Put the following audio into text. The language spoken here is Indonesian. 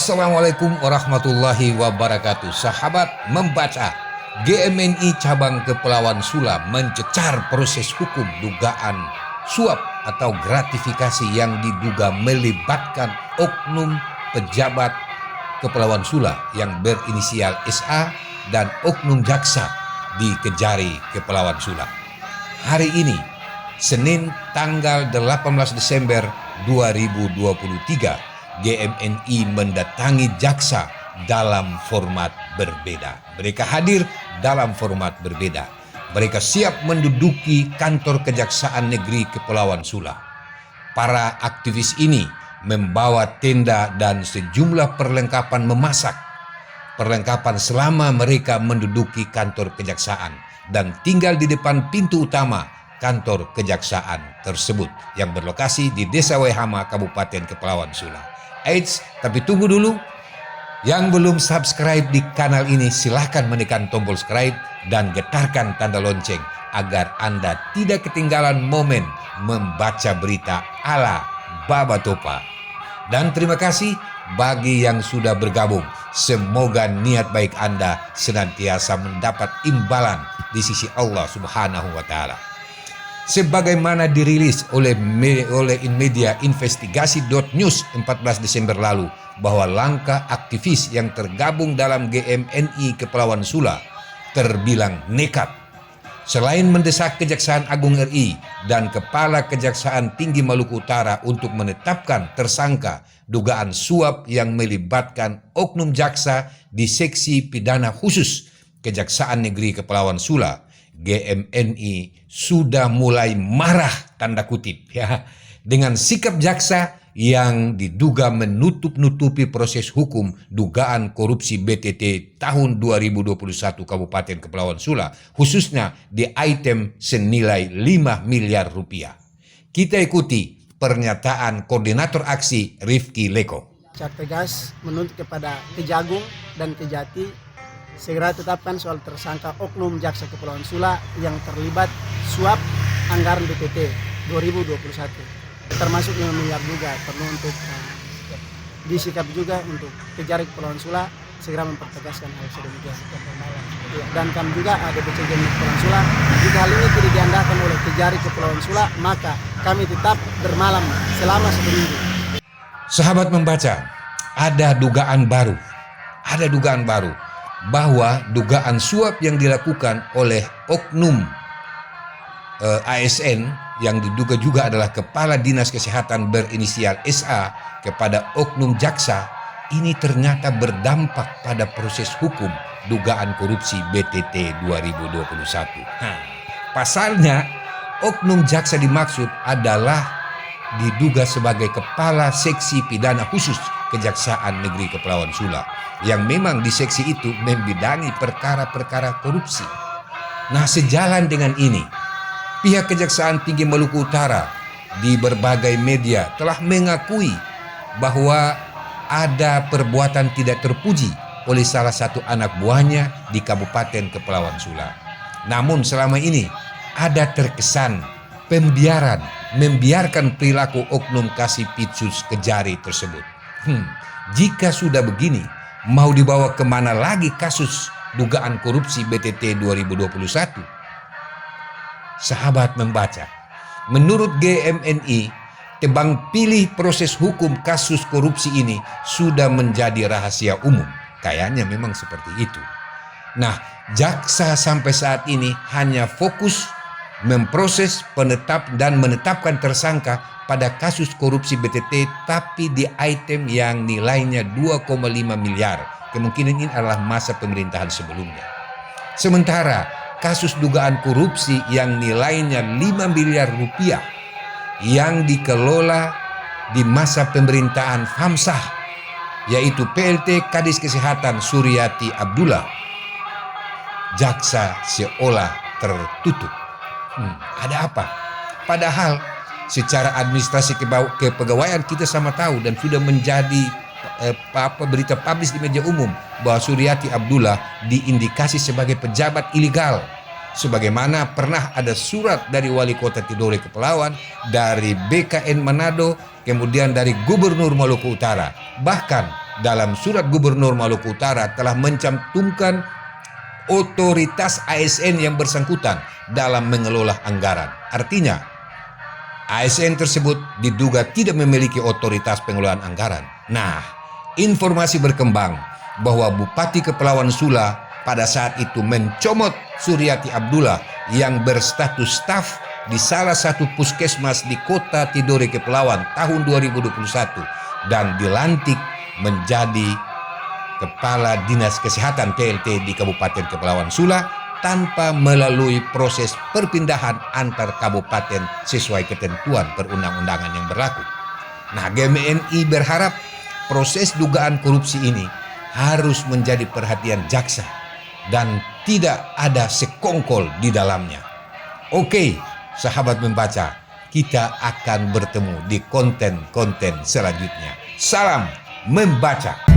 Assalamualaikum warahmatullahi wabarakatuh. Sahabat membaca, GMNI Cabang Kepulauan Sula mencecar proses hukum dugaan suap atau gratifikasi yang diduga melibatkan oknum pejabat Kepulauan Sula yang berinisial SA dan oknum jaksa di Kejari Kepulauan Sula. Hari ini, Senin tanggal 18 Desember 2023, GMNI mendatangi jaksa dalam format berbeda. Mereka hadir dalam format berbeda. Mereka siap menduduki kantor Kejaksaan Negeri Kepulauan Sula. Para aktivis ini membawa tenda dan sejumlah perlengkapan memasak. Perlengkapan selama mereka menduduki kantor kejaksaan dan tinggal di depan pintu utama kantor kejaksaan tersebut yang berlokasi di Desa Wehama, Kabupaten Kepulauan Sula. Eits, tapi tunggu dulu. Yang belum subscribe di kanal ini silahkan menekan tombol subscribe dan getarkan tanda lonceng agar Anda tidak ketinggalan momen membaca berita ala Baba Topa. Dan terima kasih bagi yang sudah bergabung. Semoga niat baik Anda senantiasa mendapat imbalan di sisi Allah Subhanahu wa Ta'ala. Sebagaimana dirilis oleh media investigasi.news 14 Desember lalu bahwa langkah aktivis yang tergabung dalam GMNI Kepulauan Sula terbilang nekat. Selain mendesak Kejaksaan Agung RI dan Kepala Kejaksaan Tinggi Maluku Utara untuk menetapkan tersangka dugaan suap yang melibatkan oknum jaksa di Seksi Pidana Khusus Kejaksaan Negeri Kepulauan Sula, GMNI sudah mulai marah tanda kutip ya dengan sikap jaksa yang diduga menutup-nutupi proses hukum dugaan korupsi BTT tahun 2021 Kabupaten Kepulauan Sula, khususnya di item senilai 5 miliar rupiah. Kita ikuti pernyataan Koordinator Aksi Rifki Leko. Secara tegas menuntut kepada Kejagung dan Kejati segera tetapkan soal tersangka oknum jaksa Kepulauan Sula yang terlibat suap anggaran BTT 2021, termasuk 5 miliar juga. Perlu untuk disikap juga untuk Kejari Kepulauan Sula segera mempertegaskan hal sedemikian. Dan kami juga ada BCG Kepulauan Sula, jika hal ini tidak diandalkan oleh Kejari Kepulauan Sula, maka kami tetap bermalam selama 1 minggu. Sahabat membaca, ada dugaan baru bahwa dugaan suap yang dilakukan oleh oknum ASN yang diduga juga adalah Kepala Dinas Kesehatan berinisial SA kepada oknum jaksa ini ternyata berdampak pada proses hukum dugaan korupsi BTT 2021. Pasalnya, oknum jaksa dimaksud adalah diduga sebagai Kepala Seksi Pidana Khusus Kejaksaan Negeri Kepulauan Sula yang memang di seksi itu membidangi perkara-perkara korupsi. Nah, sejalan dengan ini, pihak Kejaksaan Tinggi Maluku Utara di berbagai media telah mengakui bahwa ada perbuatan tidak terpuji oleh salah satu anak buahnya di Kabupaten Kepulauan Sula. Namun selama ini ada terkesan membiarkan perilaku oknum Kasipitsus Kejari tersebut. Jika sudah begini, mau dibawa kemana lagi kasus dugaan korupsi BTT 2021? Sahabat membaca, menurut GMNI, tebang pilih proses hukum kasus korupsi ini sudah menjadi rahasia umum. Kayaknya memang seperti itu. Nah, jaksa sampai saat ini hanya fokus memproses menetapkan tersangka pada kasus korupsi BTT, tapi di item yang nilainya 2,5 miliar. Kemungkinan ini adalah masa pemerintahan sebelumnya. Sementara kasus dugaan korupsi yang nilainya 5 miliar rupiah yang dikelola di masa pemerintahan Famsah, yaitu PLT Kadis Kesehatan Suryati Abdullah, jaksa seolah tertutup. Ada apa? Padahal secara administrasi kepegawaian kita sama tahu dan sudah menjadi berita publis di media umum bahwa Suryati Abdullah diindikasi sebagai pejabat ilegal. Sebagaimana pernah ada surat dari Wali Kota Tidore Kepulauan, dari BKN Manado, kemudian dari Gubernur Maluku Utara. Bahkan dalam surat Gubernur Maluku Utara telah mencantumkan otoritas ASN yang bersangkutan dalam mengelola anggaran. Artinya, ASN tersebut diduga tidak memiliki otoritas pengelolaan anggaran. Nah, informasi berkembang bahwa Bupati Kepulauan Sula pada saat itu mencomot Suryati Abdullah yang berstatus staf di salah satu puskesmas di Kota Tidore Kepulauan tahun 2021 dan dilantik menjadi Kepala Dinas Kesehatan KLT di Kabupaten Kepulauan Sula tanpa melalui proses perpindahan antar kabupaten sesuai ketentuan perundang-undangan yang berlaku. Nah, GMNI berharap proses dugaan korupsi ini harus menjadi perhatian jaksa dan tidak ada sekongkol di dalamnya. Oke, sahabat membaca, kita akan bertemu di konten-konten selanjutnya. Salam membaca.